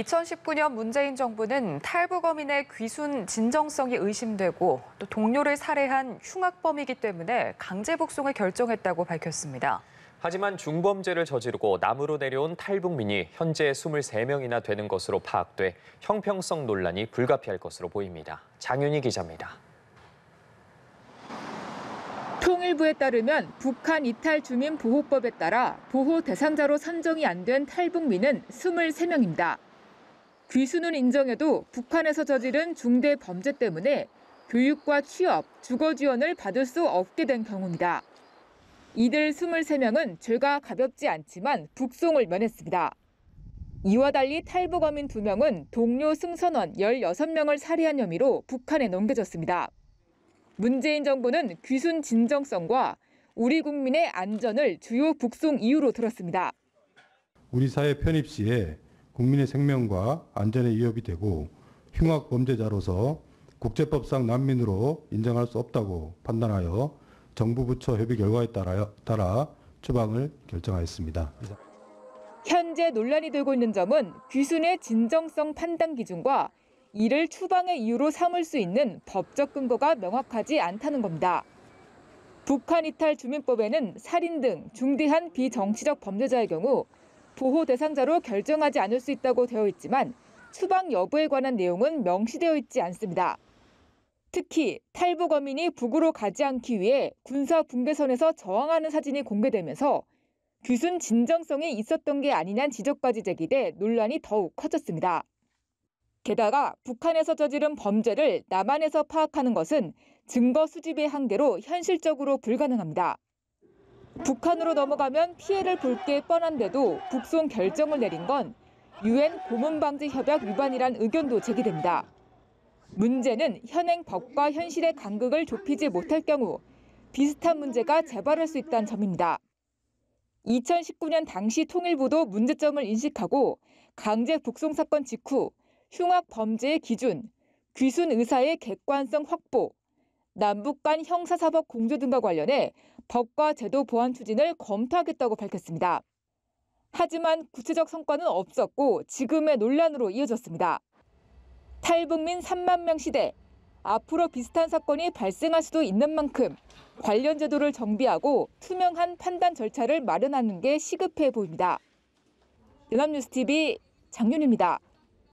2019년 문재인 정부는 탈북어민의 귀순 진정성이 의심되고 또 동료를 살해한 흉악범이기 때문에 강제 북송을 결정했다고 밝혔습니다. 하지만 중범죄를 저지르고 남으로 내려온 탈북민이 현재 23명이나 되는 것으로 파악돼 형평성 논란이 불가피할 것으로 보입니다. 장윤희 기자입니다. 통일부에 따르면 북한 이탈 주민 보호법에 따라 보호 대상자로 선정이 안 된 탈북민은 23명입니다. 귀순은 인정해도 북한에서 저지른 중대 범죄 때문에 교육과 취업, 주거 지원을 받을 수 없게 된 경우입니다. 이들 23명은 죄가 가볍지 않지만 북송을 면했습니다. 이와 달리 탈북어민 2명은 동료 승선원 16명을 살해한 혐의로 북한에 넘겨졌습니다. 문재인 정부는 귀순 진정성과 우리 국민의 안전을 주요 북송 이유로 들었습니다. 우리 사회 편입 시에 국민의 생명과 안전에 위협이 되고 흉악 범죄자로서 국제법상 난민으로 인정할 수 없다고 판단하여 정부 부처 협의 결과에 따라 추방을 결정하였습니다. 현재 논란이 되고 있는 점은 귀순의 진정성 판단 기준과 이를 추방의 이유로 삼을 수 있는 법적 근거가 명확하지 않다는 겁니다. 북한 이탈 주민법에는 살인 등 중대한 비정치적 범죄자의 경우 보호 대상자로 결정하지 않을 수 있다고 되어 있지만 추방 여부에 관한 내용은 명시되어 있지 않습니다. 특히 탈북 어민이 북으로 가지 않기 위해 군사 분계선에서 저항하는 사진이 공개되면서 귀순 진정성이 있었던 게 아니냐는 지적까지 제기돼 논란이 더욱 커졌습니다. 게다가 북한에서 저지른 범죄를 남한에서 파악하는 것은 증거 수집의 한계로 현실적으로 불가능합니다. 북한으로 넘어가면 피해를 볼 게 뻔한데도 북송 결정을 내린 건 UN 고문방지협약 위반이란 의견도 제기됩니다. 문제는 현행 법과 현실의 간극을 좁히지 못할 경우 비슷한 문제가 재발할 수 있다는 점입니다. 2019년 당시 통일부도 문제점을 인식하고 강제 북송 사건 직후 흉악 범죄의 기준, 귀순 의사의 객관성 확보, 남북 간 형사사법 공조 등과 관련해 법과 제도 보완 추진을 검토하겠다고 밝혔습니다. 하지만 구체적 성과는 없었고 지금의 논란으로 이어졌습니다. 탈북민 3만 명 시대, 앞으로 비슷한 사건이 발생할 수도 있는 만큼 관련 제도를 정비하고 투명한 판단 절차를 마련하는 게 시급해 보입니다. 연합뉴스TV 장윤희입니다.